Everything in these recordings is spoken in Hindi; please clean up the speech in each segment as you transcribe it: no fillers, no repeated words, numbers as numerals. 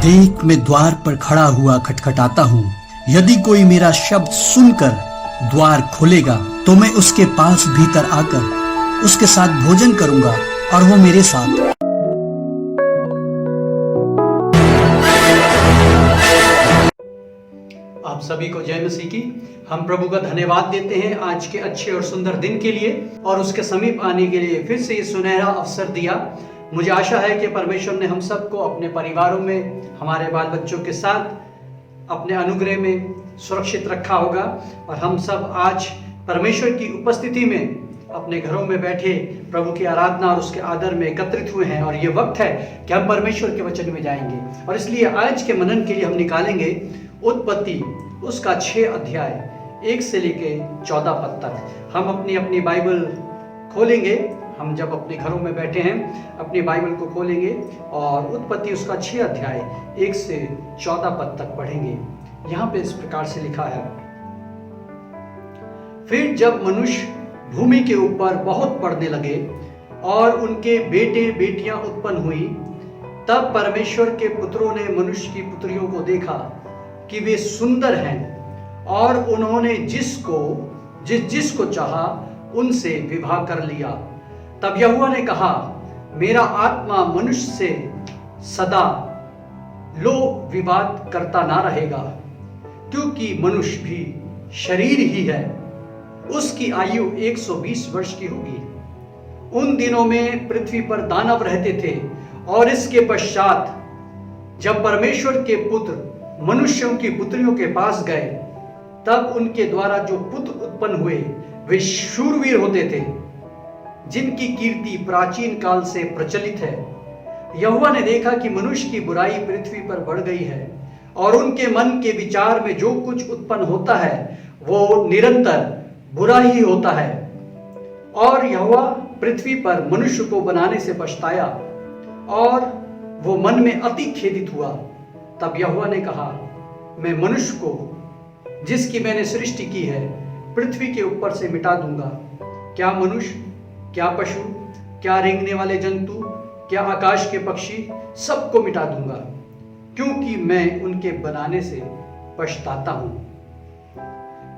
देख, मैं द्वार पर खड़ा हुआ खटखटाता हूँ। यदि कोई मेरा शब्द सुनकर द्वार खोलेगा तो मैं उसके पास भीतर आकर उसके साथ भोजन करूंगा और वो मेरे साथ। आप सभी को जय मसीह की। हम प्रभु का धन्यवाद देते हैं आज के अच्छे और सुंदर दिन के लिए और उसके समीप आने के लिए फिर से ये सुनहरा अवसर दिया। मुझे आशा है कि परमेश्वर ने हम सबको अपने परिवारों में, हमारे बाल बच्चों के साथ अपने अनुग्रह में सुरक्षित रखा होगा और हम सब आज परमेश्वर की उपस्थिति में अपने घरों में बैठे प्रभु की आराधना और उसके आदर में एकत्रित हुए हैं। और ये वक्त है कि हम परमेश्वर के वचन में जाएंगे और इसलिए आज के मनन के लिए हम निकालेंगे उत्पत्ति उसका 6 अध्याय 1 से लेके 14 पद तक। हम अपनी अपनी बाइबल खोलेंगे। हम जब अपने घरों में बैठे हैं अपनी बाइबल को खोलेंगे और उत्पत्ति उसका 6 अध्याय 1 से 14 पद तक पढ़ेंगे। यहाँ पे इस प्रकार से लिखा है, फिर जब मनुष्य भूमि के ऊपर बहुत बढ़ने लगे और उनके बेटे बेटियां उत्पन्न हुई, तब परमेश्वर के पुत्रों ने मनुष्य की पुत्रियों को देखा कि वे सुंदर हैं और उन्होंने जिसको चाहा उनसे विवाह कर लिया। तब यहोवा ने कहा, मेरा आत्मा मनुष्य से सदा लो विवाद करता ना रहेगा, क्योंकि मनुष्य भी शरीर ही है। उसकी आयु 120 वर्ष की होगी। उन दिनों में पृथ्वी पर दानव रहते थे और इसके पश्चात जब परमेश्वर के पुत्र मनुष्यों की पुत्रियों के पास गए, तब उनके द्वारा जो पुत्र उत्पन्न हुए वे शूरवीर होते थे, जिनकी कीर्ति प्राचीन काल से प्रचलित है। यहोवा ने देखा कि मनुष्य की बुराई पृथ्वी पर बढ़ गई है और उनके मन के विचार में जो कुछ उत्पन्न होता है वो निरंतर बुरा ही होता है। और यहोवा पृथ्वी पर मनुष्य को बनाने से पछताया और वो मन में अति खेदित हुआ। तब यहोवा ने कहा, मैं मनुष्य को जिसकी मैंने सृष्टि की है पृथ्वी के ऊपर से मिटा दूंगा। क्या मनुष्य, क्या पशु, क्या रेंगने वाले जंतु, क्या आकाश के पक्षी, सबको मिटा दूंगा, क्योंकि मैं उनके बनाने से पछताता हूं।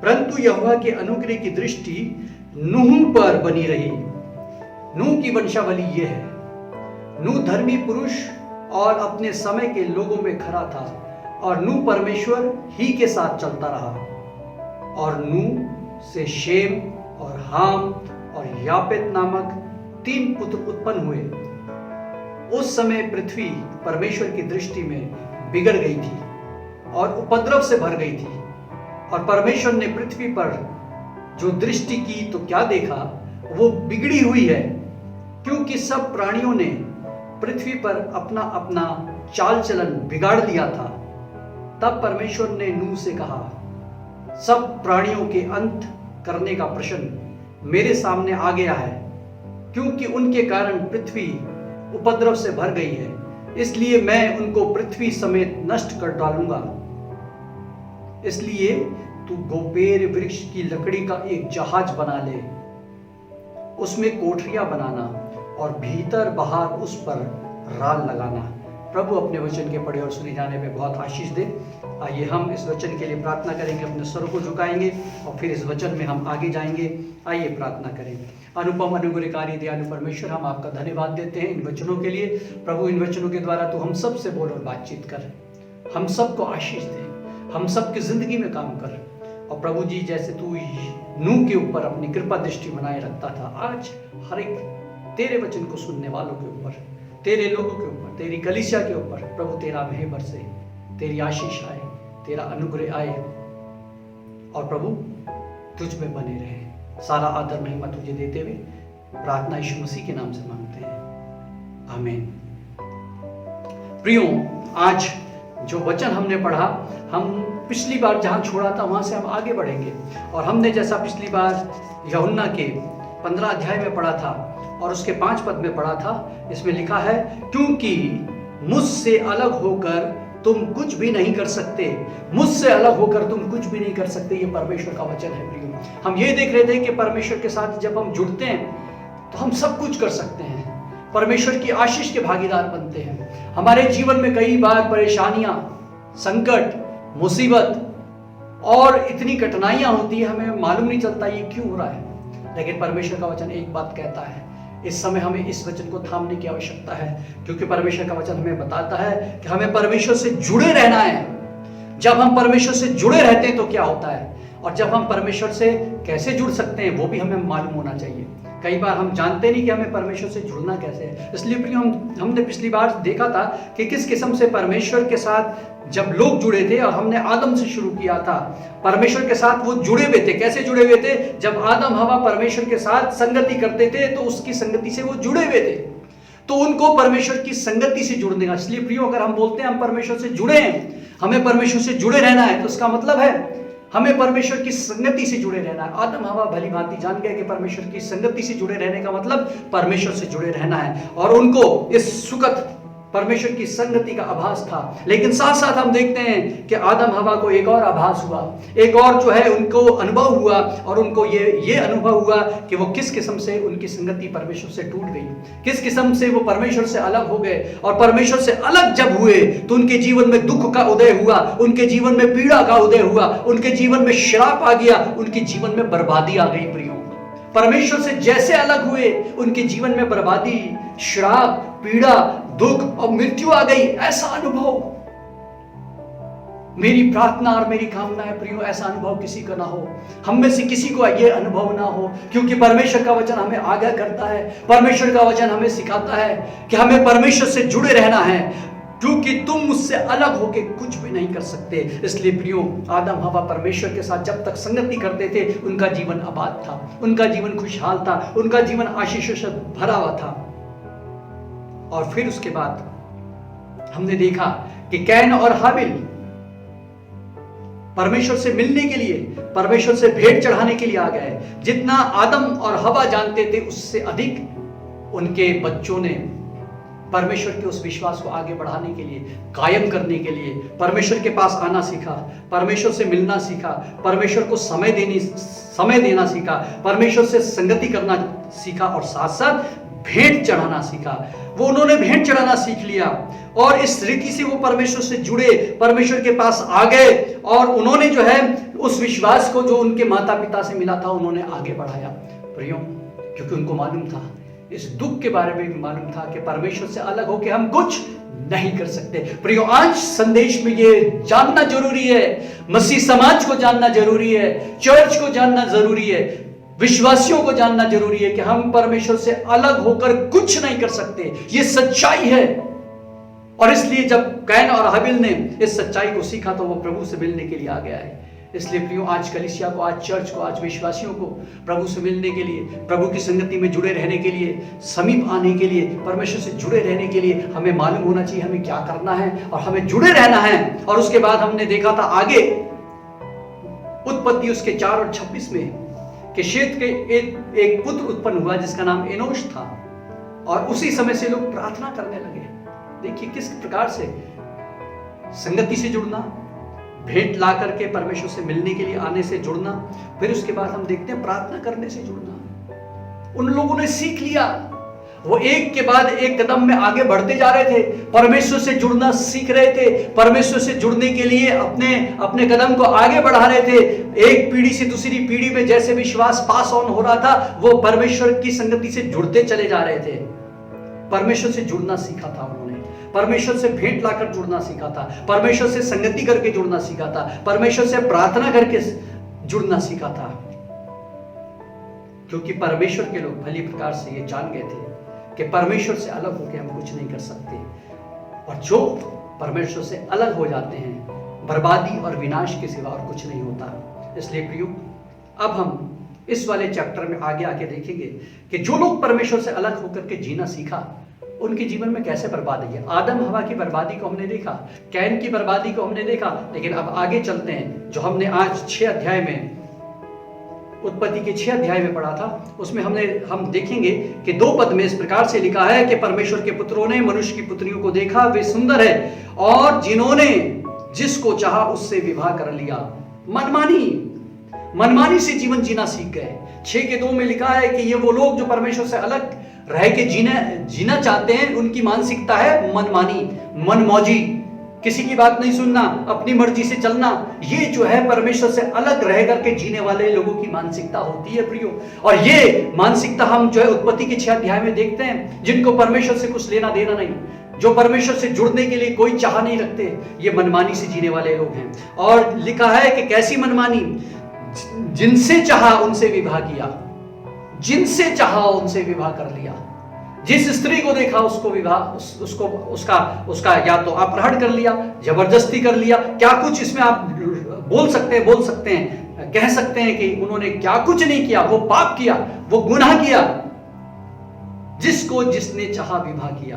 परंतु यहोवा के अनुग्रह की दृष्टि नूह पर बनी रही। नूह की वंशावली यह है, नूह धर्मी पुरुष और अपने समय के लोगों में खरा था और नूह परमेश्वर ही के साथ चलता रहा। और नूह से शेम और हाम और यापेत नामक 3 पुत्र उत्पन्न हुए। उस समय पृथ्वी परमेश्वर की दृष्टि में बिगड़ गई थी और उपद्रव से भर गई थी। और परमेश्वर ने पृथ्वी पर जो दृष्टि की तो क्या देखा, वो बिगड़ी हुई है, क्योंकि सब प्राणियों ने पृथ्वी पर अपना अपना चाल चलन बिगाड़ लिया था। तब परमेश्वर ने नूह से कहा, सब प्राणियों के अंत करने का प्रश्न मेरे सामने आ गया है, क्योंकि उनके कारण पृथ्वी उपद्रव से भर गई है। इसलिए मैं उनको पृथ्वी समेत नष्ट कर डालूंगा। इसलिए तू गोपेर वृक्ष की लकड़ी का एक जहाज बना ले, उसमें कोठरियां बनाना और भीतर बाहर उस पर राल लगाना। प्रभु अपने वचन के पढ़े और सुने जाने में बहुत आशीष दे। आइए हम इस वचन के लिए प्रार्थना करेंगे, अपने स्वरों को झुकाएंगे और फिर इस वचन में हम आगे जाएंगे। आइए प्रार्थना करें। अनुपम अनुग्रहकारी दयालु परमेश्वर, हम आपका धन्यवाद देते हैं इन वचनों के लिए। प्रभु, इन वचनों के द्वारा तू हम सब से बोल और बातचीत कर, हम सबको आशीष दे, हम सबकी जिंदगी में काम कर। और प्रभु जी, जैसे तू नूह के ऊपर अपनी कृपा दृष्टि बनाए रखता था, आज हर एक तेरे वचन को सुनने वालों के ऊपर, तेरे लोगों के ऊपर, तेरी कलीसिया के ऊपर प्रभु तेरा मेह बरसे, तेरी आशीष आए, तेरा अनुग्रह आए और प्रभु तुझ में बने रहे। सारा आदर महिमा तुझे देते हुए प्रार्थना यीशु मसीह के नाम से मांगते हैं, आमीन। प्रियो, आज जो वचन हमने पढ़ा, हम पिछली बार जहां छोड़ा था वहां से हम आगे बढ़ेंगे। और हमने जैसा पिछली बार यूहन्ना के 15 अध्याय में पढ़ा था और उसके 5 पद में पढ़ा था, इसमें लिखा है, क्योंकि मुझसे अलग होकर तुम कुछ भी नहीं कर सकते। मुझसे अलग होकर तुम कुछ भी नहीं कर सकते। ये परमेश्वर का वचन है प्रियो। हम ये देख रहे थे कि परमेश्वर के साथ जब हम जुड़ते हैं तो हम सब कुछ कर सकते हैं, परमेश्वर की आशीष के भागीदार बनते हैं। हमारे जीवन में कई बार परेशानियां, संकट, मुसीबत और इतनी कठिनाइयां होती है, हमें मालूम नहीं चलता ये क्यों हो रहा है। लेकिन परमेश्वर का वचन एक बात कहता है, इस समय हमें इस वचन को थामने की आवश्यकता है, क्योंकि परमेश्वर का वचन हमें बताता है कि हमें परमेश्वर से जुड़े रहना है। जब हम परमेश्वर से जुड़े रहते हैं तो क्या होता है, और जब हम परमेश्वर से कैसे जुड़ सकते हैं वो भी हमें मालूम होना चाहिए। कई बार हम जानते नहीं कि हमें परमेश्वर से जुड़ना कैसे है। इसलिए प्रिय, हमने पिछली बार देखा था कि किस किस्म से परमेश्वर के साथ जब लोग जुड़े थे, और हमने आदम से शुरू किया था, परमेश्वर के साथ वो जुड़े हुए थे। कैसे जुड़े हुए थे? जब आदम हवा परमेश्वर के साथ संगति करते थे तो उसकी संगति से वो जुड़े हुए थे, तो उनको परमेश्वर की संगति से जुड़ने का। इसलिए प्रियो, अगर हम बोलते हैं हम परमेश्वर से जुड़े हैं, हमें परमेश्वर से जुड़े रहना है, तो उसका मतलब है हमें परमेश्वर की संगति से जुड़े रहना है। आदम हवा भली भांति जान गए कि परमेश्वर की संगति से जुड़े रहने का मतलब परमेश्वर से जुड़े रहना है, और उनको इस सुखद परमेश्वर की संगति का आभास था। लेकिन साथ साथ हम देखते हैं कि आदम हवा को एक और आभास हुआ, एक और जो है उनको अनुभव हुआ, और उनको ये अनुभव हुआ कि वो किस किस्म से उनकी संगति परमेश्वर से टूट गई, किस किस्म से वो परमेश्वर से अलग हो गए। और परमेश्वर से अलग जब हुए तो उनके जीवन में दुख का उदय हुआ, उनके जीवन में पीड़ा का उदय हुआ, उनके जीवन में श्राप आ गया, उनके जीवन में बर्बादी आ गई। प्रियो, परमेश्वर से जैसे अलग हुए उनके जीवन में बर्बादी, श्राप, पीड़ा, दुख और मृत्यु आ गई। ऐसा अनुभव, मेरी प्रार्थना और मेरी कामना है प्रियो, ऐसा अनुभव किसी का ना हो, हम में से किसी को यह अनुभव ना हो, क्योंकि परमेश्वर का वचन हमें आगाह करता है, परमेश्वर का वचन हमें सिखाता है कि हमें परमेश्वर से जुड़े रहना है, क्योंकि तुम मुझसे अलग होके कुछ भी नहीं कर सकते। इसलिए प्रियो, आदम हवा परमेश्वर के साथ जब तक संगति करते थे उनका जीवन आबाद था, उनका जीवन खुशहाल था, उनका जीवन आशीषों से भरा हुआ था। और फिर उसके बाद हमने देखा कि कैन और हाबिल परमेश्वर से मिलने के लिए, परमेश्वर से भेंट चढ़ाने के लिए आ गए। जितना आदम और हवा जानते थे उससे अधिक उनके बच्चों ने परमेश्वर के उस विश्वास को आगे बढ़ाने के लिए, कायम करने के लिए परमेश्वर के पास आना सीखा, परमेश्वर से मिलना सीखा, परमेश्वर को समय देना सीखा, परमेश्वर से संगति करना सीखा, और साथ साथ भेंट चढ़ाना सीखा। वो उन्होंने भेंट चढ़ाना सीख लिया, और इस रीति से वो परमेश्वर से जुड़े, परमेश्वर के पास आ गए, और उन्होंने जो है उस विश्वास को जो उनके माता पिता से मिला था उन्होंने आगे बढ़ाया। प्रियो, क्योंकि उनको मालूम था, इस दुख के बारे में भी मालूम था कि परमेश्वर से अलग होकर हम कुछ नहीं कर सकते। प्रियो, आज संदेश में ये जानना जरूरी है, मसीह समाज को जानना जरूरी है, चर्च को जानना जरूरी है, विश्वासियों को जानना जरूरी है कि हम परमेश्वर से अलग होकर कुछ नहीं कर सकते। ये सच्चाई है, और इसलिए जब कैन और हाबिल ने इस सच्चाई को सीखा तो वो प्रभु से मिलने के लिए आ गया है। इसलिए प्रियो, आज कलीसिया को, आज चर्च को, आज विश्वासियों को प्रभु से मिलने के लिए, प्रभु की संगति में जुड़े रहने के लिए, समीप आने के लिए, परमेश्वर से जुड़े रहने के लिए हमें मालूम होना चाहिए हमें क्या करना है, और हमें जुड़े रहना है। और उसके बाद हमने देखा था आगे उत्पत्ति उसके 4 और 26 में कि शेत के एक पुत्र उत्पन्न हुआ जिसका नाम एनोश था, और उसी समय से लोग प्रार्थना करने लगे। देखिए किस प्रकार से संगति से जुड़ना, भेंट ला करके परमेश्वर से मिलने के लिए आने से जुड़ना, फिर उसके बाद हम देखते हैं प्रार्थना करने से जुड़ना। उन लोगों ने सीख लिया, वो एक के बाद एक कदम में आगे बढ़ते जा रहे थे, परमेश्वर से जुड़ना सीख रहे थे, परमेश्वर से जुड़ने के लिए अपने कदम को आगे बढ़ा रहे थे। एक पीढ़ी से दूसरी पीढ़ी में जैसे विश्वास पास ऑन हो रहा था, वो परमेश्वर की संगति से जुड़ते चले जा रहे थे। परमेश्वर से जुड़ना सीखा था उन्होंने, परमेश्वर से भेंट लाकर जुड़ना सीखा था, परमेश्वर से संगति करके जुड़ना सीखा था, परमेश्वर से प्रार्थना करके जुड़ना सीखा था, क्योंकि परमेश्वर के लोग भली प्रकार से ये जान गए थे कि परमेश्वर से अलग होकर हम कुछ नहीं कर सकते, और जो परमेश्वर से अलग हो जाते हैं बर्बादी और विनाश के सिवा और कुछ नहीं होता। इसलिए प्रियो, अब हम इस वाले चैप्टर में आगे आके देखेंगे कि जो लोग परमेश्वर से अलग होकर के जीना सीखा उनके जीवन में कैसे बर्बादी है। आदम हवा की बर्बादी को हमने देखा, कैन की बर्बादी को हमने देखा, लेकिन अब आगे चलते हैं। जो हमने आज 6 अध्याय में, उत्पत्ति के 6 अध्याय में पढ़ा था, उसमें हम देखेंगे कि 2 पद में इस प्रकार से लिखा है कि परमेश्वर के पुत्रों ने मनुष्य की पुत्रियों को देखा, वे सुंदर है, और जिन्होंने जिसको चाहा उससे विवाह कर लिया। मनमानी से जीवन जीना सीख गए। 6 के 2 में लिखा है कि ये वो लोग जो परमेश्वर से अलग रह के जीना चाहते हैं, उनकी मानसिकता है मनमानी, मनमौजी, किसी की बात नहीं सुनना, अपनी मर्जी से चलना। ये जो है परमेश्वर से अलग रह करके जीने वाले लोगों की मानसिकता होती है प्रियो। और ये मानसिकता हम जो है उत्पत्ति के 6 अध्याय में देखते हैं, जिनको परमेश्वर से कुछ लेना देना नहीं, जो परमेश्वर से जुड़ने के लिए कोई चाह नहीं रखते, ये मनमानी से जीने वाले लोग हैं। और लिखा है कि कैसी मनमानी, जिनसे चाहा उनसे विवाह किया, जिनसे चाहा उनसे विवाह कर लिया, जिस स्त्री को देखा उसको विवाह उसका या तो अपहरण कर लिया, जबरदस्ती कर लिया। क्या कुछ इसमें आप बोल सकते हैं, कह सकते हैं कि उन्होंने क्या कुछ नहीं किया, वो पाप किया, वो गुनाह किया। जिसको जिसने चाहा विवाह किया,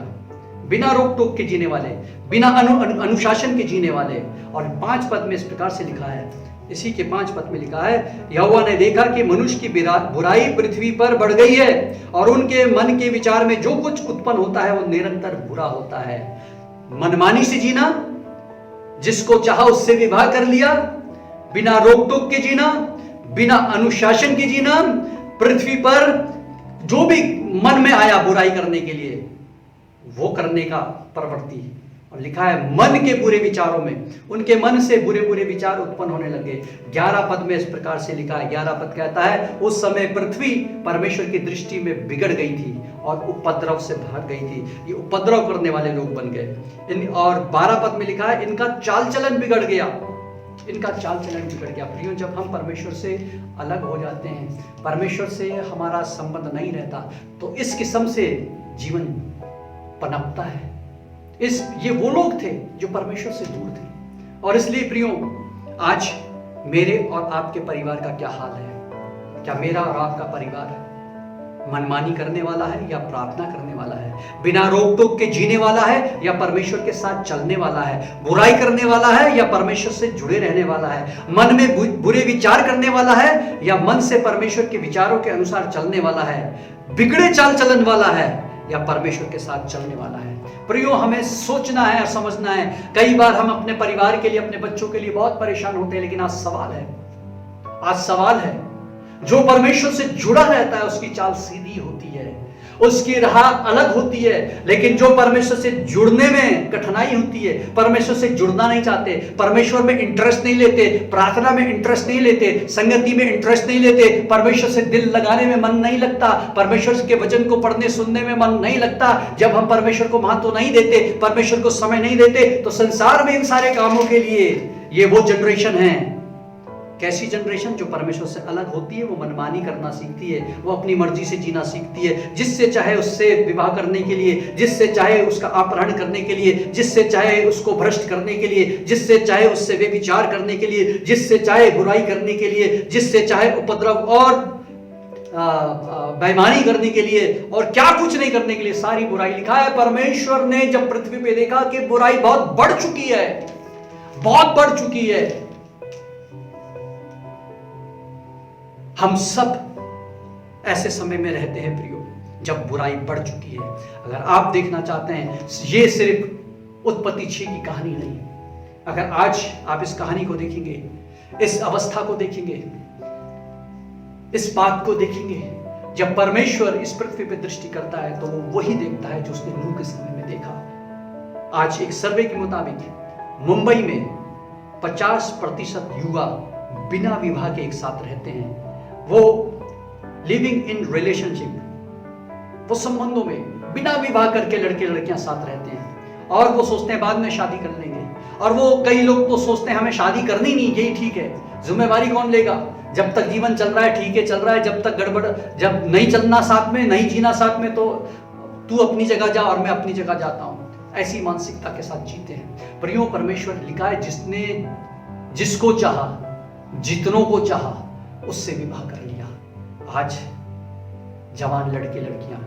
बिना रोक टोक के जीने वाले, बिना अनुशासन के जीने वाले। और 5 पद में इस प्रकार से लिखा है, इसी के 5 पद में लिखा है, यहोवा ने देखा कि मनुष्य की बुराई पृथ्वी पर बढ़ गई है और उनके मन के विचार में जो कुछ उत्पन्न होता है वो निरंतर बुरा होता है। मनमानी से जीना, जिसको चाहा उससे विवाह कर लिया, बिना रोक टोक के जीना, बिना अनुशासन के जीना, पृथ्वी पर जो भी मन में आया बुराई करने के लिए वो करने का प्रवृत्ति। और लिखा है मन के बुरे विचारों में, उनके मन से बुरे बुरे विचार उत्पन्न होने लगे। 11 पद में इस प्रकार से लिखा है, 11 पद कहता है, उस समय पृथ्वी परमेश्वर की दृष्टि में बिगड़ गई थी और उपद्रव से भाग गई थी। ये उपद्रव करने वाले लोग बन गए। और 12 पद में लिखा है, इनका चाल चलन बिगड़ गया, इनका चाल चलन बिगड़ गया। प्रियो, जब हम परमेश्वर से अलग हो जाते हैं, परमेश्वर से हमारा संबंध नहीं रहता, तो इस किस्म से जीवन पनपता है। ये वो लोग थे जो परमेश्वर से दूर थे। और इसलिए प्रियो, आज मेरे और आपके परिवार का क्या हाल है? क्या मेरा और आपका परिवार मनमानी करने वाला है या प्रार्थना करने वाला है? बिना रोक टोक के जीने वाला है या परमेश्वर के साथ चलने वाला है? बुराई करने वाला है या परमेश्वर से जुड़े रहने वाला है? मन में बुरे विचार करने वाला है या मन से परमेश्वर के विचारों के अनुसार चलने वाला है? बिगड़े चाल चलन वाला है या परमेश्वर के साथ चलने वाला है? प्रियो, हमें सोचना है और समझना है। कई बार हम अपने परिवार के लिए, अपने बच्चों के लिए बहुत परेशान होते हैं, लेकिन आज सवाल है, जो परमेश्वर से जुड़ा रहता है उसकी चाल सीधी होती है, उसकी राह अलग होती है। लेकिन जो परमेश्वर से जुड़ने में कठिनाई होती है, परमेश्वर से जुड़ना नहीं चाहते, परमेश्वर में इंटरेस्ट नहीं लेते, प्रार्थना में इंटरेस्ट नहीं लेते, संगति में इंटरेस्ट नहीं लेते, परमेश्वर से दिल लगाने में मन नहीं लगता, परमेश्वर के वचन को पढ़ने सुनने में मन नहीं लगता, जब हम परमेश्वर को महत्व नहीं देते, परमेश्वर को समय नहीं देते, तो संसार में इन सारे कामों के लिए ये वो जनरेशन है। कैसी जनरेशन? जो परमेश्वर से अलग होती है, वो मनमानी करना सीखती है, वो अपनी मर्जी से जीना सीखती है, जिससे चाहे उससे विवाह करने के लिए, जिससे चाहे उसका अपहरण करने के लिए, जिससे चाहे उसको भ्रष्ट करने के लिए, जिससे चाहे उससे व्यभिचार करने के लिए, जिससे चाहे बुराई करने के लिए, जिससे चाहे उपद्रव और बेईमानी करने के लिए, और क्या कुछ नहीं करने के लिए, सारी बुराई। लिखा है, परमेश्वर ने जब पृथ्वी पे देखा कि बुराई बहुत बढ़ चुकी है, बहुत बढ़ चुकी है। हम सब ऐसे समय में रहते हैं प्रियो, जब बुराई बढ़ चुकी है। अगर आप देखना चाहते हैं, ये सिर्फ उत्पत्ति 6 की कहानी नहीं। अगर आज आप इस कहानी को देखेंगे, इस अवस्था को देखेंगे, इस बात को देखेंगे, जब परमेश्वर इस पृथ्वी पर दृष्टि करता है तो वो वही देखता है जो उसने नूह के समय में देखा। आज एक सर्वे के मुताबिक मुंबई में 50% युवा बिना विवाह के एक साथ रहते हैं। वो लिविंग इन रिलेशनशिप, वो संबंधों में बिना विवाह करके लड़के लड़कियां साथ रहते हैं, और वो सोचते हैं बाद में शादी कर लेंगे। और वो कई लोग तो सोचते हैं हमें शादी करनी नहीं, यही ठीक है, जिम्मेवारी कौन लेगा, जब तक जीवन चल रहा है ठीक है, चल रहा है, जब तक गड़बड़, जब नहीं चलना साथ में, नहीं जीना साथ में, तो तू अपनी जगह जा और मैं अपनी जगह जाता हूं। ऐसी मानसिकता के साथ जीते हैं। प्रियो, परमेश्वर लिखा है, जिसने जिसको चाहा, जितनों को चाहा, उससे विवाह कर लिया। आज जवान लड़के लड़कियां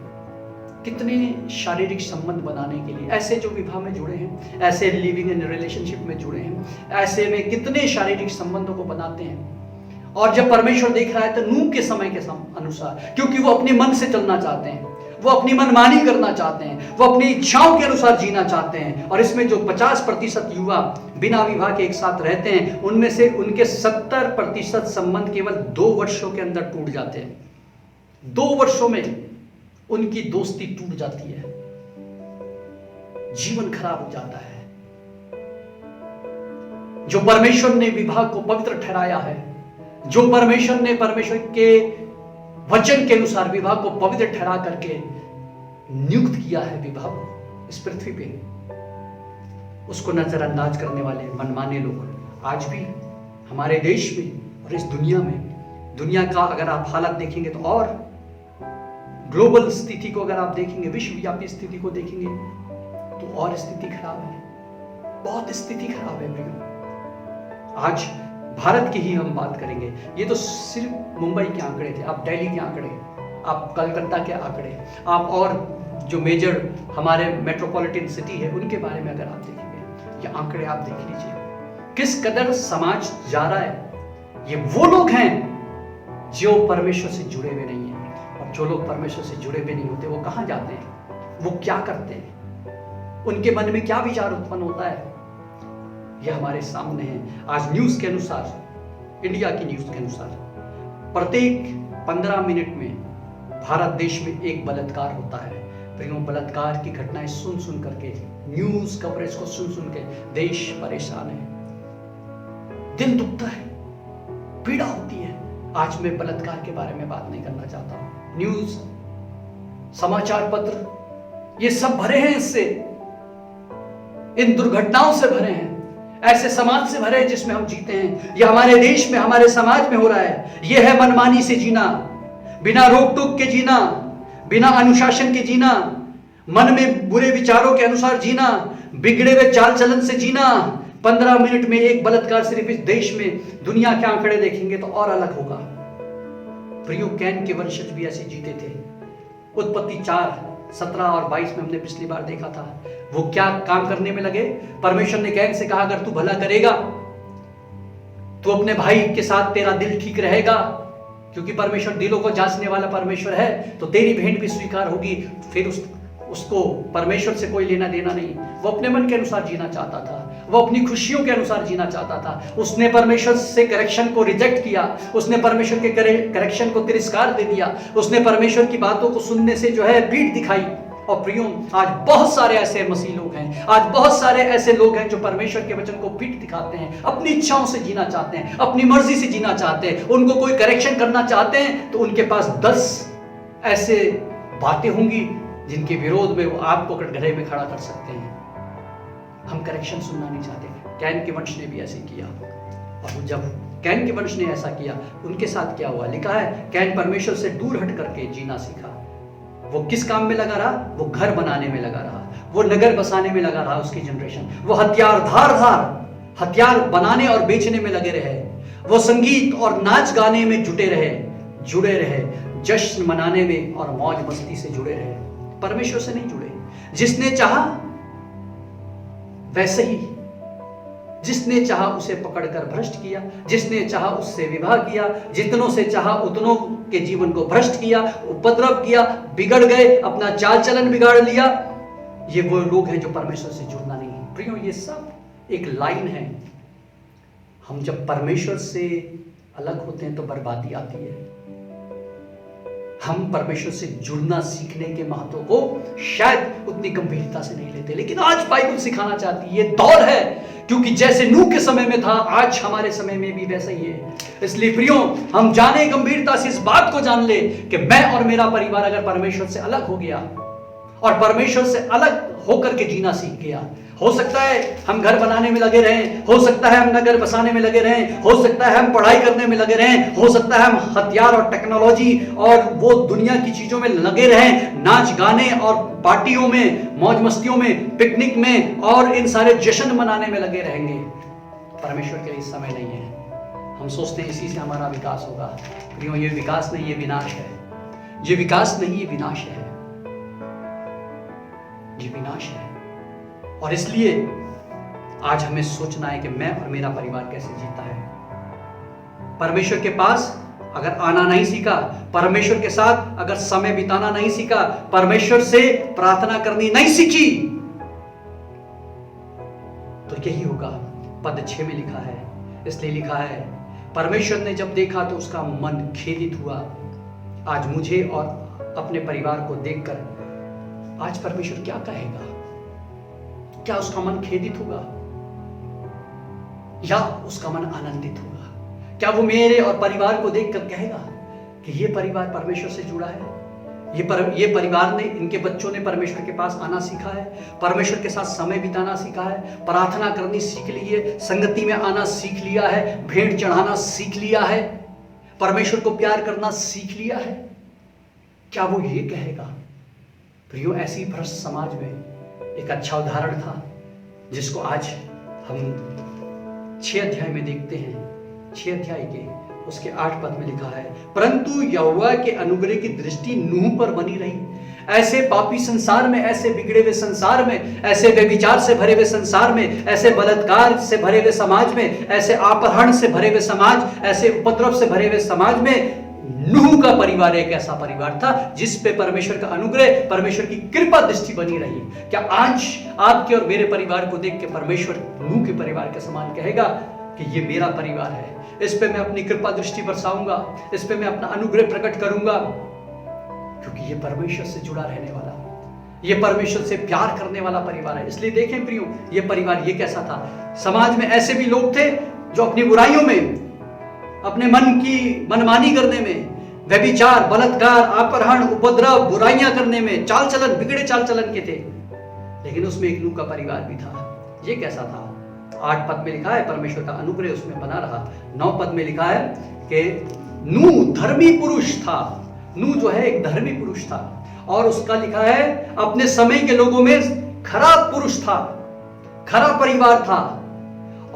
कितने शारीरिक संबंध बनाने के लिए, ऐसे जो विवाह में जुड़े हैं, ऐसे लिविंग इन रिलेशनशिप में जुड़े हैं, ऐसे में कितने शारीरिक संबंधों को बनाते हैं। और जब परमेश्वर देख रहा है तो नूह के समय के अनुसार, क्योंकि वो अपने मन से चलना चाहते हैं, वो अपनी मनमानी करना चाहते हैं, वो अपनी इच्छाओं के अनुसार जीना चाहते हैं। और इसमें जो 50% युवा बिना विवाह के एक साथ रहते हैं, उनमें से उनके 70% संबंध केवल 2 वर्षों के अंदर टूट जाते हैं। 2 वर्षों में उनकी दोस्ती टूट जाती है, जीवन खराब हो जाता है। जो परमेश्वर ने विवाह को पवित्र ठहराया है, जो परमेश्वर ने परमेश्वर के वचन के अनुसार विवाह को पवित्र ठहरा करके नियुक्त किया है विवाह को इस पृथ्वी पे, उसको नजरअंदाज करने वाले मनमाने लोग आज भी हमारे देश में और इस दुनिया में, दुनिया का अगर आप हालत देखेंगे तो, और ग्लोबल स्थिति को अगर आप देखेंगे, विश्वव्यापी स्थिति को देखेंगे तो और स्थिति खराब है, बहुत स्थिति खराब है प्रियो। आज भारत की ही हम बात करेंगे, ये तो सिर्फ मुंबई के आंकड़े थे, आप दिल्ली के आंकड़े, आप कलकत्ता के आंकड़े, आप और जो मेजर हमारे मेट्रोपॉलिटन सिटी है उनके बारे में अगर आप देखेंगे, ये आंकड़े आप देख लीजिए किस कदर समाज जा रहा है। ये वो लोग हैं जो परमेश्वर से जुड़े हुए नहीं हैं, और जो लोग परमेश्वर से जुड़े हुए नहीं होते वो कहां जाते हैं, वो क्या करते हैं, उनके मन में क्या विचार उत्पन्न होता है, यह हमारे सामने है। आज न्यूज के अनुसार, इंडिया की न्यूज के अनुसार, प्रत्येक 15 मिनट में भारत देश में एक बलात्कार होता है। प्रियो, बलात्कार की घटनाएं सुन सुन करके, न्यूज कवरेज को सुन सुन के देश परेशान है, दिल दुखता है, पीड़ा होती है। आज मैं बलात्कार के बारे में बात नहीं करना चाहता हूं। न्यूज, समाचार पत्र, ये सब भरे हैं इससे, इन दुर्घटनाओं से भरे हैं, ऐसे समाज से भरे हैं जिसमें हम जीते हैं। यह हमारे देश में, हमारे समाज में हो रहा है। यह है मनमानी से जीना, बिना रोक टोक के जीना, बिना अनुशासन के जीना, मन में बुरे विचारों के अनुसार जीना, बिगड़े हुए चाल चलन से जीना। 15 मिनट में एक बलात्कार सिर्फ इस देश में, दुनिया के आंकड़े देखेंगे तो और अलग होगा। प्रियो, कैन के वंशज भी ऐसे जीते थे। उत्पत्ति 4:17 और 22 में हमने पिछली बार देखा था। वो क्या काम करने में लगे? परमेश्वर ने कैन से कहा, अगर तू भला करेगा, तू अपने भाई के साथ, तेरा दिल ठीक रहेगा, क्योंकि परमेश्वर दिलों को जांचने वाला परमेश्वर है, तो तेरी भेंट भी स्वीकार होगी। फिर उसको परमेश्वर से कोई लेना देना नहीं। वो अपने मन के अनुसार जीना चाहता था, वो अपनी खुशियों के अनुसार जीना चाहता था। उसने परमेश्वर से करेक्शन को रिजेक्ट किया, उसने परमेश्वर के करेक्शन को तिरस्कार दे दिया, उसने परमेश्वर की बातों को सुनने से जो है पीठ दिखाई। और प्रियो, आज बहुत सारे ऐसे मसीह लोग हैं, आज बहुत सारे ऐसे लोग हैं जो परमेश्वर के वचन को पीठ दिखाते हैं, अपनी इच्छाओं से जीना चाहते हैं, अपनी मर्जी से जीना चाहते हैं। उनको कोई करेक्शन करना चाहते हैं तो उनके पास 10 ऐसे बातें होंगी जिनके विरोध में वो आपको कटघरे में खड़ा कर सकते हैं। हम करेक्शन सुनना नहीं चाहते। कैन के वंश ने भी ऐसे किया, और जब कैन के वंश ने ऐसा किया, उनके साथ क्या हुआ? लिखा है, कैन परमेश्वर से दूर हट करके जीना सीखा। वो किस काम में लगा रहा? वो घर बनाने में लगा रहा, वो नगर बसाने में लगा रहा। उसकी जनरेशन, वो हथियार धार हथियार बनाने और बेचने में लगे रहे। वो संगीत और नाच गाने में जुड़े रहे, जश्न मनाने में और मौज मस्ती से जुड़े रहे, परमेश्वर से नहीं जुड़े। जिसने चाहा वैसे ही, जिसने चाहा उसे पकड़कर भ्रष्ट किया, जिसने चाहा उससे विवाह किया, जितनों से चाहा उतनों के जीवन को भ्रष्ट किया, उपद्रव किया, बिगड़ गए, अपना चाल चलन बिगाड़ लिया। ये वो लोग हैं जो परमेश्वर से जुड़ना नहीं है। प्रियो, ये सब एक लाइन है। हम जब परमेश्वर से अलग होते हैं तो बर्बादी आती है। हम परमेश्वर से जुड़ना सीखने के महत्व को शायद उतनी गंभीरता से नहीं लेते, लेकिन आज बाइबल सिखाना चाहती है। ये दौर है, क्योंकि जैसे नूह के समय में था, आज हमारे समय में भी वैसा ही है। इसलिए प्रियो, हम जाने गंभीरता से इस बात को जान ले कि मैं और मेरा परिवार अगर परमेश्वर से अलग हो गया और परमेश्वर से अलग होकर के जीना सीख गया, हो सकता है हम घर बनाने में लगे रहें, हो सकता है हम नगर बसाने में लगे रहें, हो सकता है हम पढ़ाई करने में लगे रहें, हो सकता है हम हथियार और टेक्नोलॉजी और वो दुनिया की चीजों में लगे रहें, नाच गाने और पार्टियों में, मौज मस्तियों में, पिकनिक में और इन सारे जश्न मनाने में लगे रहेंगे। परमेश्वर के लिए समय नहीं है। हम सोचते हैं इसी से हमारा विकास होगा। प्रियो, ये विकास नहीं, ये विनाश है। ये विकास नहीं, ये विनाश है। ये विनाश है। और इसलिए आज हमें सोचना है कि मैं और मेरा परिवार कैसे जीता है। परमेश्वर के पास अगर आना नहीं सीखा, परमेश्वर के साथ अगर समय बिताना नहीं सीखा, परमेश्वर से प्रार्थना करनी नहीं सीखी, तो यही होगा। पद 6 में लिखा है, इसलिए लिखा है, परमेश्वर ने जब देखा तो उसका मन खेदित हुआ। आज मुझे और अपने परिवार को देखकर आज परमेश्वर क्या कहेगा? क्या उसका मन खेदित होगा या उसका मन आनंदित होगा? क्या वो मेरे और परिवार को देखकर कहेगा कि ये परिवार परमेश्वर से जुड़ा है, ये परिवार ने, इनके बच्चों ने परमेश्वर के पास आना सीखा है, परमेश्वर के साथ समय बिताना सीखा है, प्रार्थना करनी सीख ली है, संगति में आना सीख लिया है, भेंट चढ़ाना सीख लिया है, परमेश्वर को प्यार करना सीख लिया है? क्या वो ये कहेगा? प्रियो, ऐसी भ्रष्ट समाज में एक अच्छा उदाहरण था जिसको आज हम 6 अध्याय में देखते हैं। 6 अध्याय के उसके 8 पद में लिखा है, परंतु यहोवा के अनुग्रह की दृष्टि नूह पर बनी रही। ऐसे पापी संसार में, ऐसे बिगड़े हुए संसार में, ऐसे व्यभिचार से भरे हुए संसार में, ऐसे बलात्कार से भरे हुए समाज में, ऐसे अपहरण से भरे हुए समाज, ऐसे उपद्रव से भरे हुए समाज में नूह का परिवार एक ऐसा परिवार था जिस पे परमेश्वर का अनुग्रह, परमेश्वर की कृपा दृष्टि बनी रही। क्या आज आपके और मेरे परिवार को देख के परमेश्वर नूह के परिवार के समान कहेगा कि ये मेरा परिवार है, इस पे मैं अपनी कृपा दृष्टि बरसाऊंगा, इस पे मैं अपना अनुग्रह प्रकट करूंगा? क्योंकि ये परमेश्वर से जुड़ा रहने वाला, ये परमेश्वर से प्यार करने वाला परिवार है। इसलिए देखें प्रियो, ये परिवार ये कैसा था? समाज में ऐसे भी लोग थे जो अपनी बुराइयों में, अपने मन की मनमानी करने में, व्यभिचार, बलात्कार, अपहरण, उपद्रव, बुराइयां करने में, चाल चलन, बिगड़े चाल चलन के थे। लेकिन उसमें एक नूह का परिवार भी था। ये कैसा था? 8 पद में लिखा है परमेश्वर का अनुग्रह उसमें बना रहा। 9 पद में लिखा है कि नूह धर्मी पुरुष था। नूह जो है एक धर्मी पुरुष था, और उसका लिखा है अपने समय के लोगों में खराब पुरुष था, खराब परिवार था।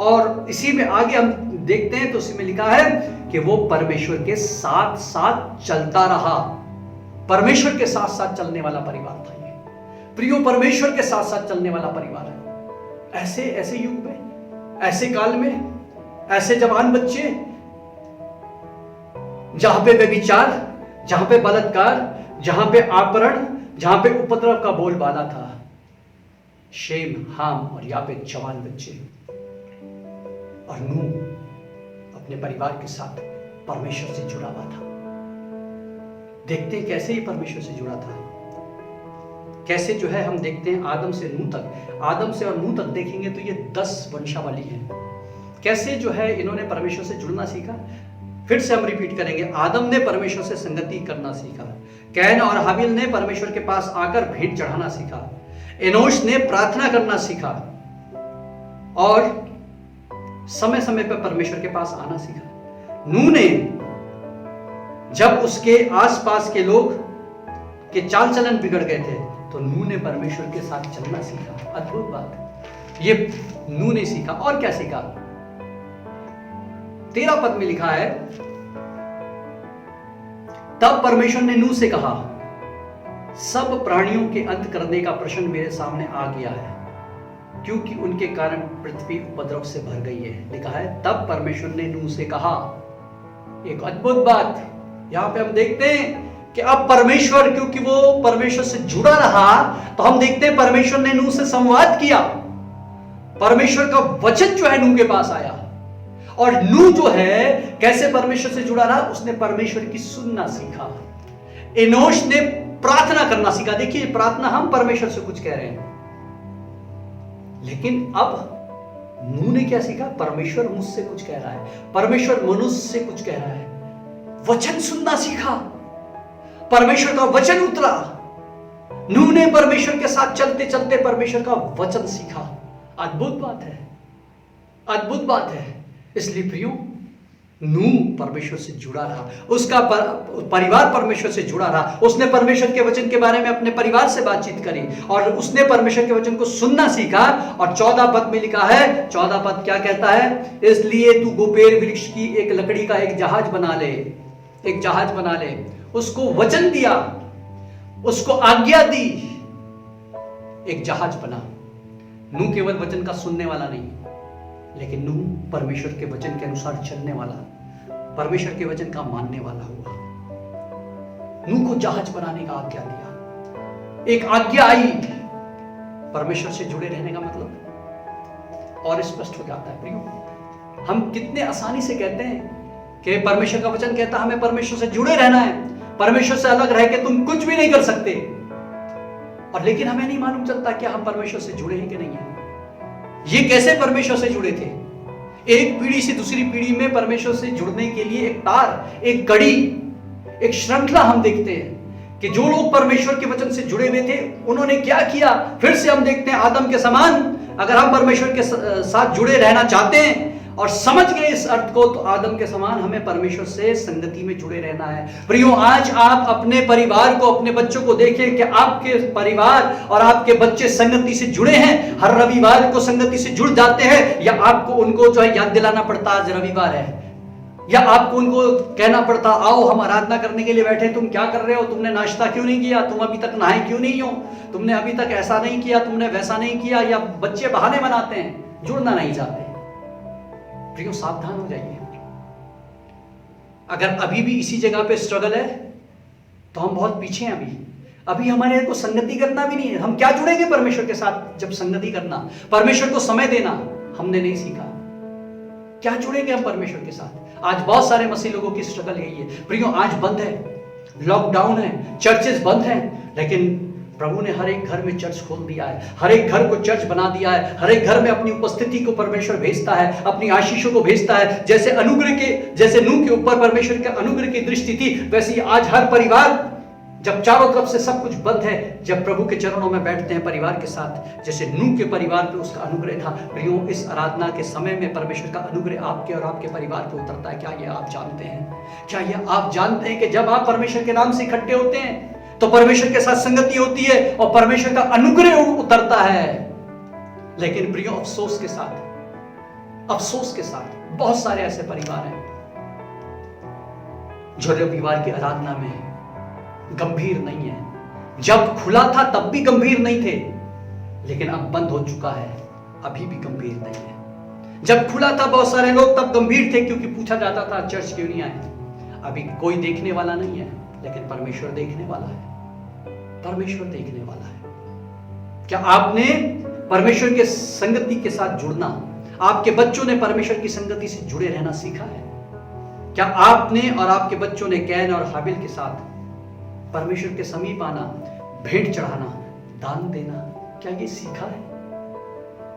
और इसी में आगे हम देखते हैं तो उसी में लिखा है कि वो परमेश्वर के साथ साथ चलता रहा। परमेश्वर के साथ साथ चलने वाला परिवार था ये। प्रियो, परमेश्वर के साथ साथ चलने वाला परिवार है। ऐसे युग में, ऐसे काल में, ऐसे जवान बच्चे जहां पे व्यभिचार, जहां पे बलात्कार, जहां पे अपहरण, जहां पे उपद्रव का बोलबाला था, शेम, हाम और यापेत जवान बच्चे, और नूह अपने परिवार के साथ परमेश्वर से जुड़ा हुआ था। देखते हैं कैसे ही परमेश्वर से जुड़ा था। कैसे जो है हम देखते हैं आदम से नूह तक, आदम से और नूह तक देखेंगे तो ये 10 वंशावली है। कैसे जो है इन्होंने परमेश्वर से जुड़ना सीखा। फिर से हम रिपीट करेंगे। आदम ने परमेश्वर से संगति करना सीखा, कैन और हाबिल ने परमेश्वर के पास आकर भेंट चढ़ाना सीखा, एनोश ने प्रार्थना करना सीखा और समय समय पर परमेश्वर के पास आना सीखा। नूह ने जब उसके आसपास के लोग के चाल चलन बिगड़ गए थे तो नूह ने परमेश्वर के साथ चलना सीखा। अद्भुत बात, ये नूह ने सीखा। और क्या सीखा? 13 पद में लिखा है, तब परमेश्वर ने नूह से कहा, सब प्राणियों के अंत करने का प्रश्न मेरे सामने आ गया है, क्योंकि उनके कारण पृथ्वी उपद्रव से भर गई है। लिखा है तब परमेश्वर ने नूह से कहा। एक अद्भुत बात यहां पे हम देखते हैं कि अब परमेश्वर, क्योंकि वो परमेश्वर से जुड़ा रहा, तो हम देखते हैं परमेश्वर ने नूह से संवाद किया। परमेश्वर का वचन जो है नूह के पास आया, और नूह जो है कैसे परमेश्वर से जुड़ा रहा, उसने परमेश्वर की सुनना सीखा। एनोश ने प्रार्थना करना सीखा। देखिए, प्रार्थना हम परमेश्वर से कुछ कह रहे हैं, लेकिन अब नूह ने क्या सीखा? परमेश्वर मुझसे कुछ कह रहा है, परमेश्वर मनुष्य से कुछ कह रहा है। वचन सुनना सीखा, परमेश्वर का वचन उतरा। नूह ने परमेश्वर के साथ चलते चलते परमेश्वर का वचन सीखा। अद्भुत बात है, अद्भुत बात है। इसलिए प्रियो, नूह परमेश्वर से जुड़ा रहा, उसका परिवार परमेश्वर से जुड़ा रहा। उसने परमेश्वर के वचन के बारे में अपने परिवार से बातचीत करी और उसने परमेश्वर के वचन को सुनना सीखा। और 14 पद में लिखा है, 14 पद क्या कहता है? इसलिए तू गोपेर वृक्ष की एक लकड़ी का एक जहाज बना ले, एक जहाज बना ले। उसको वचन दिया, उसको आज्ञा दी, एक जहाज बना। नूह केवल वचन का सुनने वाला नहीं, लेकिन नूह परमेश्वर के वचन के अनुसार चलने वाला, परमेश्वर के वचन का मानने वाला हुआ। नूह को जहाज बनाने का आज्ञा दिया, एक आज्ञा आई। परमेश्वर से जुड़े रहने का मतलब और स्पष्ट हो जाता है प्रियो। हम कितने आसानी से कहते हैं कि परमेश्वर का वचन कहता है हमें परमेश्वर से जुड़े रहना है, परमेश्वर से अलग रह के तुम कुछ भी नहीं कर सकते। और लेकिन हमें नहीं मालूम चलता कि हम परमेश्वर से जुड़े हैं कि नहीं है। ये कैसे परमेश्वर से जुड़े थे? एक पीढ़ी से दूसरी पीढ़ी में परमेश्वर से जुड़ने के लिए एक तार, एक कड़ी, एक श्रृंखला हम देखते हैं कि जो लोग परमेश्वर के वचन से जुड़े हुए थे उन्होंने क्या किया। फिर से हम देखते हैं आदम के समान, अगर हम परमेश्वर के साथ जुड़े रहना चाहते हैं और समझ गए इस अर्थ को, तो आदम के समान हमें परमेश्वर से संगति में जुड़े रहना है। प्रियो, आज आप अपने परिवार को, अपने बच्चों को देखें कि आपके परिवार और आपके बच्चे संगति से जुड़े हैं, हर रविवार को संगति से जुड़ जाते हैं, या आपको उनको जो है याद दिलाना पड़ता आज रविवार है, या आपको उनको कहना पड़ता आओ हम आराधना करने के लिए बैठे, तुम क्या कर रहे हो, तुमने नाश्ता क्यों नहीं किया, तुम अभी तक नहाए क्यों नहीं हो, तुमने अभी तक ऐसा नहीं किया, तुमने वैसा नहीं किया। या बच्चे बहाने बनाते हैं, जुड़ना नहीं चाहते। प्रियो, सावधान हो जाइए। अगर अभी भी इसी जगह पे स्ट्रगल है तो हम बहुत पीछे हैं। अभी हमारे को संगति करना भी नहीं है। हम क्या जुड़ेंगे परमेश्वर के साथ जब संगति करना, परमेश्वर को समय देना हमने नहीं सीखा, क्या जुड़ेंगे हम परमेश्वर के साथ? आज बहुत सारे मसीह लोगों की स्ट्रगल यही है। प्रियो, आज बंद है, लॉकडाउन है, चर्चेस बंद हैं, लेकिन प्रभु ने हर एक घर में चर्च खोल दिया है, हर एक घर को चर्च बना दिया है, हर एक घर में अपनी उपस्थिति को परमेश्वर भेजता है, अपनी आशीषों को भेजता है। जैसे अनुग्रह के, जैसे नूह के ऊपर परमेश्वर के अनुग्रह की दृष्टि थी, वैसे ही आज हर परिवार, जब चारों तरफ से सब कुछ बंद है, जब प्रभु के चरणों में बैठते हैं परिवार के साथ, जैसे नूह के परिवार पे उसका अनुग्रह था। प्रियो, इस आराधना के समय में परमेश्वर का अनुग्रह आपके और आपके परिवार पे उतरता है। क्या ये आप जानते हैं? क्या ये आप जानते हैं कि जब आप परमेश्वर के नाम से इकट्ठे होते हैं तो परमेश्वर के साथ संगति होती है और परमेश्वर का अनुग्रह उतरता है। लेकिन प्रियो, अफसोस के साथ बहुत सारे ऐसे परिवार हैं जो रविवार की आराधना में गंभीर नहीं है। जब खुला था तब भी गंभीर नहीं थे, लेकिन अब बंद हो चुका है, अभी भी गंभीर नहीं है। जब खुला था बहुत सारे लोग तब गंभीर थे, क्योंकि पूछा जाता था चर्च क्यों नहीं आए। अभी कोई देखने वाला नहीं है, लेकिन परमेश्वर देखने वाला है। परमेश्वर देखने वाला है। क्या आपने परमेश्वर के संगति के साथ जुड़ना, आपके बच्चों ने परमेश्वर की संगति से जुड़े रहना सीखा है? क्या आपने और आपके बच्चों ने कैन और हाबिल के साथ परमेश्वर के समीप आना, भेंट चढ़ाना, दान देना, क्या ये सीखा है?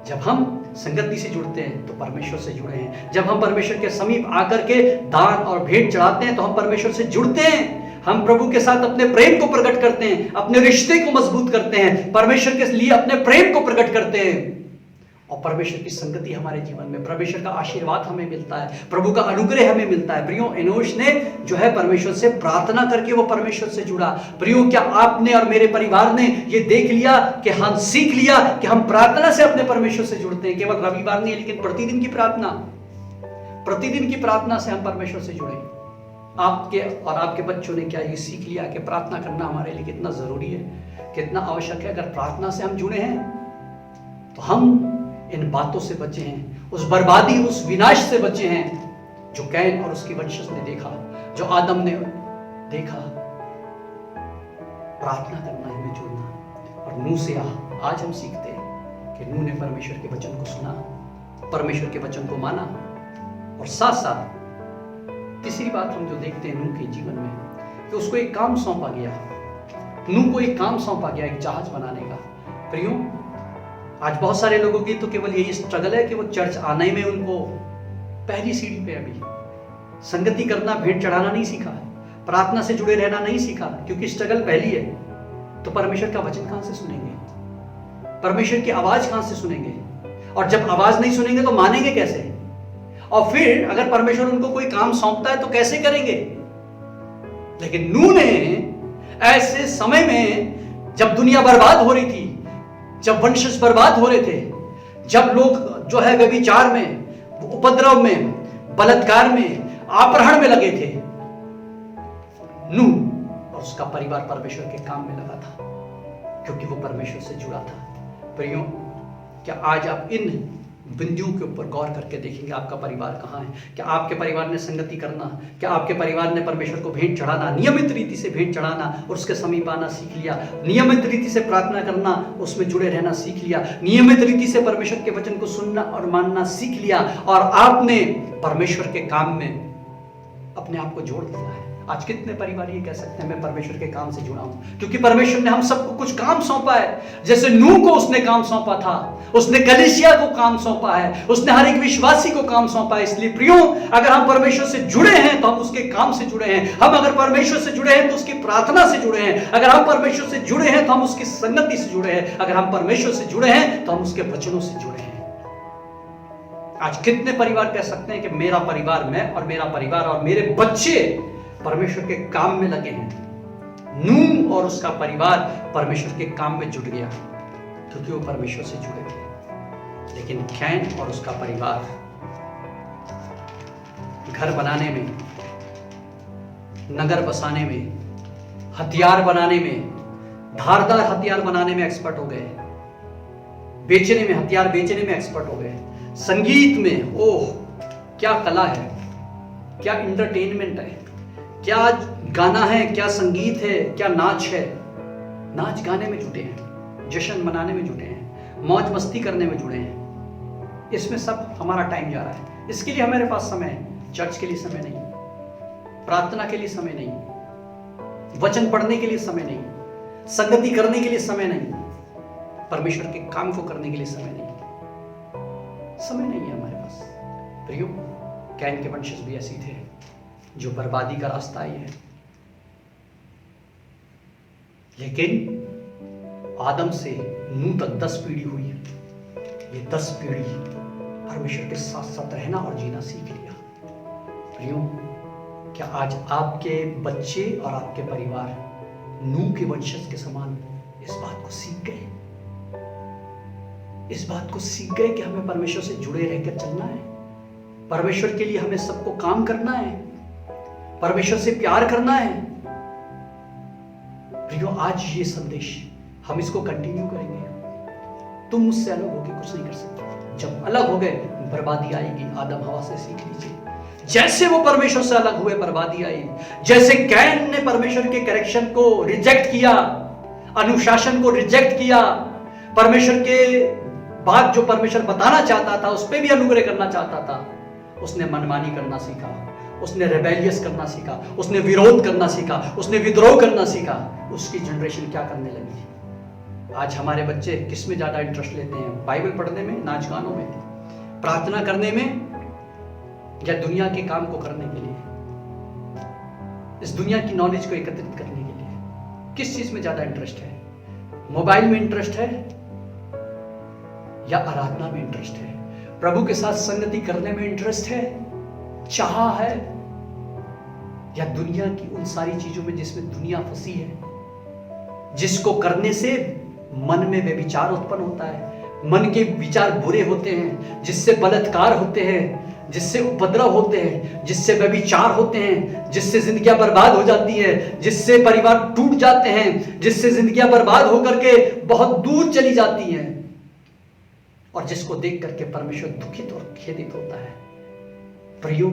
जब हम संगति से जुड़ते हैं तो परमेश्वर से जुड़े हैं। जब हम परमेश्वर के समीप आकर के दान और भेंट चढ़ाते हैं तो हम परमेश्वर से जुड़ते हैं। हम प्रभु के साथ अपने प्रेम को प्रकट करते हैं, अपने रिश्ते को मजबूत करते हैं, परमेश्वर के लिए अपने प्रेम को प्रकट करते हैं, और परमेश्वर की संगति हमारे जीवन में, परमेश्वर का आशीर्वाद हमें मिलता है, प्रभु का अनुग्रह हमें मिलता है। प्रियो, एनोश ने जो है परमेश्वर से प्रार्थना करके वो परमेश्वर से जुड़ा। प्रियो, क्या आपने और मेरे परिवार ने ये देख लिया कि हम सीख लिया कि हम प्रार्थना से अपने परमेश्वर से जुड़ते हैं? केवल रविवार नहीं, लेकिन प्रतिदिन की प्रार्थना से हम परमेश्वर से जुड़े। आपके और आपके बच्चों ने क्या ये सीख लिया कि प्रार्थना करना हमारे लिए कितना जरूरी है, कितना आवश्यक है? अगर प्रार्थना से हम जुड़े हैं तो हम इन बातों से बचे हैं, उस बर्बादी, उस विनाश से बचे हैं जो कैन और उसकी वंशज ने देखा, जो आदम ने देखा। प्रार्थना करना, इनमें जुड़ना। और नूह से आज हम सीखते हैं कि नूह ने परमेश्वर के वचन को सुना, परमेश्वर के वचन को माना, और साथ साथ तीसरी बात हम जो देखते हैं नूह के जीवन में, कि उसको एक काम सौंपा गया। नूह को एक काम सौंपा गया, एक जहाज बनाने का। प्रियो, आज बहुत सारे लोगों की तो केवल यही स्ट्रगल है कि वो चर्च आने में उनको पहली सीढ़ी पे अभी संगति करना, भेंट चढ़ाना नहीं सीखा, प्रार्थना से जुड़े रहना नहीं सीखा, क्योंकि स्ट्रगल पहली है। तो परमेश्वर का वचन कहां से सुनेंगे? परमेश्वर की आवाज कहां से सुनेंगे? और जब आवाज नहीं सुनेंगे तो मानेंगे कैसे? और फिर अगर परमेश्वर उनको कोई काम सौंपता है तो कैसे करेंगे? लेकिन नूह ने ऐसे समय में, जब दुनिया बर्बाद हो रही थी, जब वंशज बर्बाद हो रहे थे, जब लोग जो है व्यभिचार में, उपद्रव में, बलात्कार में, अपहरण में लगे थे, नूह और उसका परिवार परमेश्वर के काम में लगा था, क्योंकि वो परमेश्वर से जुड़ा था। प्रियो, क्या आज आप इन बिंदुओं के ऊपर गौर करके देखेंगे आपका परिवार कहाँ है? क्या आपके परिवार ने संगति करना, क्या आपके परिवार ने परमेश्वर को भेंट चढ़ाना, नियमित रीति से भेंट चढ़ाना और उसके समीप आना सीख लिया, नियमित रीति से प्रार्थना करना, उसमें जुड़े रहना सीख लिया, नियमित रीति से परमेश्वर के वचन को सुनना और मानना सीख लिया, और आपने परमेश्वर के काम में अपने आप को जोड़ देता है। आज कितने परिवार ये कह सकते हैं मैं परमेश्वर के काम से जुड़ा हूं, क्योंकि परमेश्वर ने हम सबको कुछ काम सौंपा है। जैसे नूह को उसने काम सौंपा था, उसने कलीसिया को काम सौंपा है, उसने हर एक विश्वासी को काम सौंपा है। इसलिए प्रियो, अगर हम परमेश्वर से जुड़े हैं तो हम उसके काम से जुड़े हैं। हम अगर परमेश्वर से जुड़े हैं तो उसकी प्रार्थना से जुड़े हैं। अगर हम परमेश्वर से जुड़े हैं तो हम उसकी संगति से जुड़े हैं। अगर हम परमेश्वर से जुड़े हैं तो हम उसके वचनों से जुड़े हैं। आज कितने परिवार कह सकते हैं कि मेरा परिवार, मैं और मेरा परिवार और मेरे बच्चे परमेश्वर के काम में लगे हैं। नूह और उसका परिवार परमेश्वर के काम में जुट गया क्योंकि वो परमेश्वर से जुड़े थे। लेकिन कैन और उसका परिवार घर बनाने में, नगर बसाने में, हथियार बनाने में, धारदार हथियार बनाने में एक्सपर्ट हो गए, बेचने में, हथियार बेचने में एक्सपर्ट हो गए, संगीत में, ओह क्या कला है, क्या इंटरटेनमेंट है, क्या गाना है, क्या संगीत है, क्या नाच है। नाच गाने में जुटे हैं, जश्न मनाने में जुटे हैं, मौज मस्ती करने में जुड़े हैं। इसमें सब हमारा टाइम जा रहा है। इसके लिए हमारे पास समय है। चर्च के लिए समय नहीं, प्रार्थना के लिए समय नहीं, वचन पढ़ने के लिए समय नहीं, संगति करने के लिए समय नहीं, परमेश्वर के काम को करने के लिए समय नहीं है हमारे पास। प्रियो, कैन के वंशज भी ऐसे थे जो बर्बादी का रास्ता ही है। लेकिन आदम से नूह तक 10 पीढ़ी हुई। ये 10 पीढ़ी परमेश्वर के साथ साथ रहना और जीना सीख लिया। प्रियो, क्या आज आपके बच्चे और आपके परिवार नूह के वंशज के समान इस बात को सीख गए? इस बात को सीख गए कि हमें परमेश्वर से जुड़े रहकर चलना है, परमेश्वर के लिए हमें सबको काम करना है, परमेश्वर से प्यार करना है। प्रियो, आज ये संदेश हम इसको कंटिन्यू करेंगे। तुम मुझसे अलग होकर कुछ नहीं कर सकते। जब अलग हो गए बर्बादी आएगी। आदम हवा से सीख लीजिए, जैसे वो परमेश्वर से अलग हुए बर्बादी आई। जैसे कैन ने परमेश्वर के करेक्शन को रिजेक्ट किया, अनुशासन को रिजेक्ट किया, परमेश्वर के बात जो परमेश्वर बताना चाहता था उस पर भी अनुग्रह करना चाहता था, उसने मनमानी करना सीखा, उसने रेबेलियस करना सीखा, उसने विरोध करना सीखा, उसने विद्रोह करना सीखा। उसकी जनरेशन क्या करने लगी? आज हमारे बच्चे किस में ज्यादा इंटरेस्ट लेते हैं? बाइबल पढ़ने में, नाच गानों में, प्रार्थना करने में, या दुनिया के काम को करने के लिए, इस दुनिया की नॉलेज को एकत्रित करने के लिए? किस चीज में ज्यादा इंटरेस्ट है? मोबाइल में इंटरेस्ट है या आराधना में इंटरेस्ट है? प्रभु के साथ संगति करने में इंटरेस्ट है, चाह है, या दुनिया की उन सारी चीजों में जिसमें दुनिया फंसी है, जिसको करने से मन में व्यभिचार उत्पन्न होता है, मन के विचार बुरे होते हैं, जिससे बलात्कार होते हैं, जिससे उपद्रव होते हैं, जिससे व्यभिचार होते हैं, जिससे जिंदगियां बर्बाद हो जाती है, जिससे परिवार टूट जाते हैं, जिससे जिंदगियां बर्बाद होकर के बहुत दूर चली जाती हैं, और जिसको देख करके परमेश्वर दुखित और खेदित होता है। प्रियो,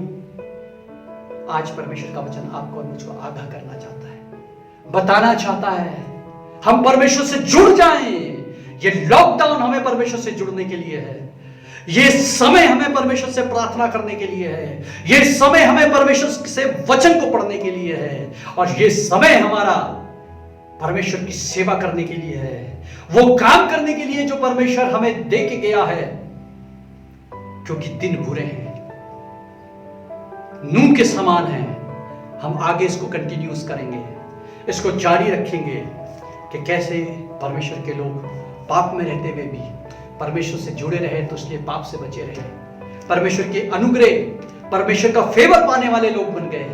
आज परमेश्वर का वचन आपको और मुझको आगाह करना चाहता है, बताना चाहता है हम परमेश्वर से जुड़ जाएं। ये लॉकडाउन हमें परमेश्वर से जुड़ने के लिए है। ये समय हमें परमेश्वर से प्रार्थना करने के लिए है। ये समय हमें परमेश्वर से वचन को पढ़ने के लिए है। और ये समय हमारा परमेश्वर की सेवा करने के लिए है, वो काम करने के लिए जो परमेश्वर हमें दे के गया है। क्योंकि दिन बुरे हैं, नूह के समान हैं। हम आगे इसको कंटिन्यूस करेंगे, इसको जारी रखेंगे कि कैसे परमेश्वर के लोग पाप में रहते हुए भी परमेश्वर से जुड़े रहे, तो इसलिए पाप से बचे रहे, परमेश्वर के अनुग्रह, परमेश्वर का फेवर पाने वाले लोग बन गए।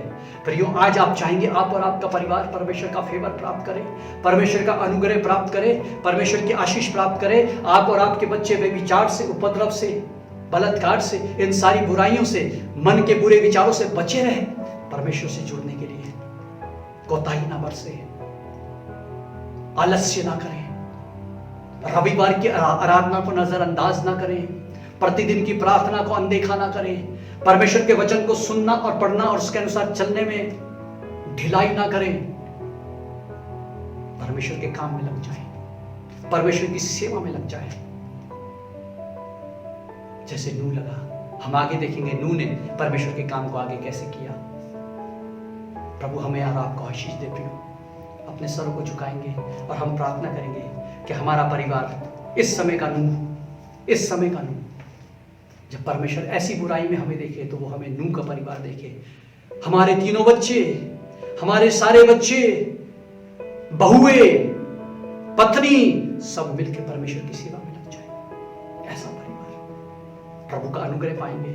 प्रियो, आज आप चाहेंगे आप और आपका परिवार परमेश्वर का फेवर प्राप्त करे, परमेश्वर का अनुग्रह प्राप्त करे, परमेश्वर की आशीष प्राप्त करे। आप और आपके बच्चे व्यभिचार से, उपद्रव से, बलात्कार से, इन सारी बुराइयों से, मन के बुरे विचारों से बचे रहे, परमेश्वर से जुड़ने के लिए कोताही ना बरसे, आलस्य ना करें, रविवार की आराधना को नजरअंदाज ना करें, प्रतिदिन की प्रार्थना को अनदेखा ना करें, परमेश्वर के वचन को सुनना और पढ़ना और उसके अनुसार चलने में ढिलाई ना करें। परमेश्वर के काम में लग जाएं, परमेश्वर की सेवा में लग जाएं, जैसे नूह लगा। हम आगे देखेंगे नूह ने परमेश्वर के काम को आगे कैसे किया। प्रभु हमें और आपको आशीष दे प्रियो। अपने सरों को झुकाएंगे और हम प्रार्थना करेंगे कि हमारा परिवार इस समय का नूह जब परमेश्वर ऐसी बुराई में हमें देखे तो वो हमें नूह का परिवार देखे। हमारे तीनों बच्चे, हमारे सारे बच्चे, बहुए, पत्नी सब मिलकर परमेश्वर की सेवा में लग जाए। ऐसा परिवार प्रभु का अनुग्रह पाएंगे,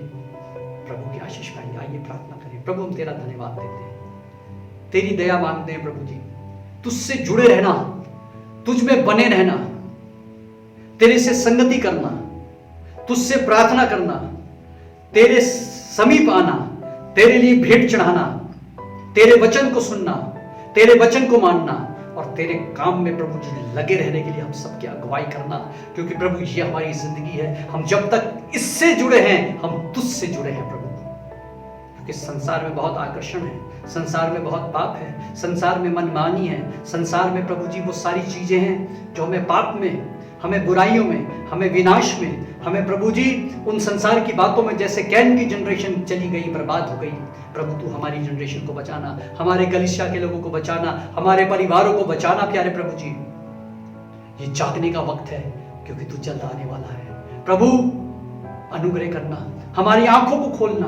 प्रभु की आशीष पाएंगे। आइए प्रार्थना करें। प्रभु हम तेरा धन्यवाद देते हैं, तेरी दया मांगते हैं प्रभु जी। तुझसे जुड़े रहना, तुझ में बने रहना, तेरे से संगति करना, तुझसे प्रार्थना करना, तेरे समीप आना, तेरे लिए भेंट चढ़ाना, तेरे वचन को सुनना, तेरे वचन को मानना और तेरे काम में प्रभु जी लगे रहने के लिए हम सबकी अगुवाई करना। क्योंकि प्रभु ये हमारी जिंदगी है। हम जब तक इससे जुड़े हैं हम तुझसे जुड़े हैं प्रभु। क्योंकि संसार में बहुत आकर्षण है, संसार में बहुत पाप है, संसार में मनमानी है, संसार में प्रभु जी वो सारी चीजें हैं जो हमें पाप में, हमें बुराइयों में, हमें विनाश में, हमें प्रभु जी उन संसार की बातों में, जैसे कैन की जनरेशन चली गई, बर्बाद हो गई। प्रभु तू हमारी जनरेशन को बचाना, हमारे कलीसिया के लोगों को बचाना, हमारे परिवारों को बचाना प्यारे प्रभु जी। ये जागने का वक्त है क्योंकि तू जल्द आने वाला है। प्रभु अनुग्रह करना, हमारी आंखों को खोलना,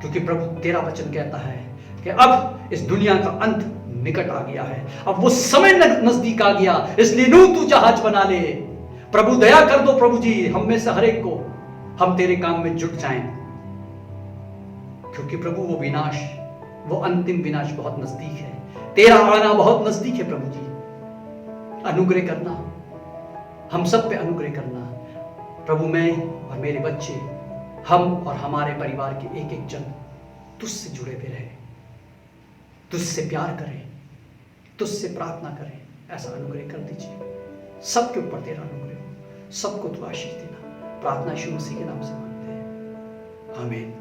क्योंकि प्रभु तेरा वचन कहता है कि अब इस दुनिया का अंत निकट आ गया है, अब वो समय नजदीक आ गया। इसलिए नूह तू जहाज बना ले। प्रभु दया कर दो प्रभु जी, हम में से हर एक को, हम तेरे काम में जुट जाएं। क्योंकि प्रभु वो विनाश, वो अंतिम विनाश बहुत नजदीक है, तेरा आना बहुत नजदीक है प्रभु जी। अनुग्रह करना, हम सब पे अनुग्रह करना प्रभु। मैं और मेरे बच्चे, हम और हमारे परिवार के एक एक जन तुझसे जुड़े हुए रहे, तुझसे प्यार करें, तुझसे प्रार्थना करें। ऐसा अनुग्रह कर दीजिए। सबके ऊपर तेरा अनुग्रह हो, सबको तू आशीष देना। प्रार्थना यीशु मसीह के नाम से मांगते हैं, आमीन।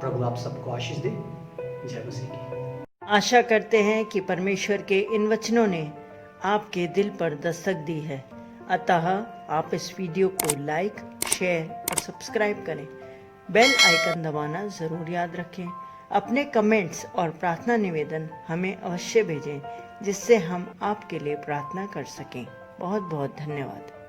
प्रभु आप सबको आशीष दे। जय मसीह की। आशा करते हैं कि परमेश्वर के इन वचनों ने आपके दिल पर दस्तक दी है। अतः आप इस वीडियो को लाइक, शेयर और सब्सक्राइब करें। बेल आइकन दबाना ज़रूर याद रखें। अपने कमेंट्स और प्रार्थना निवेदन हमें अवश्य भेजें, जिससे हम आपके लिए प्रार्थना कर सकें। बहुत बहुत धन्यवाद।